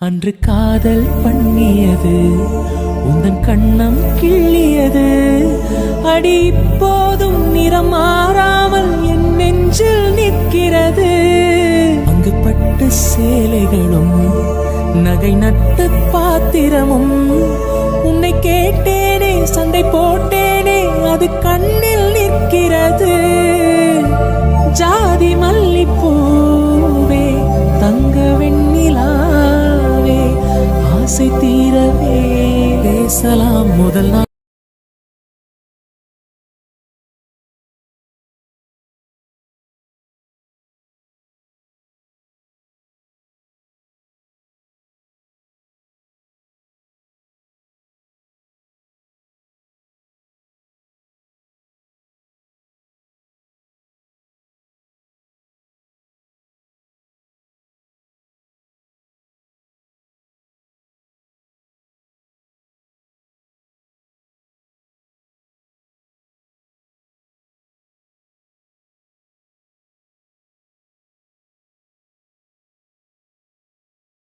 அன்று காதல் பண்ணியது உந்தன் கண்ணம் கிள்ளியது அடி இப்போதும் நிறம் மாறாமல் என் நெஞ்சில் நிற்கிறது. அங்கு பட்டு சேலைகளும் நகை நட்டு பாத்திரமும் உன்னை கேட்டேனே சண்டை போட்டேனே அது கண்ணில் நிற்கிறது. ஜாதி மல்லிப்பூவே தங்க வெண்ணிலாவே ஆசை தீரவே பேசலாம் முதல் நாள்.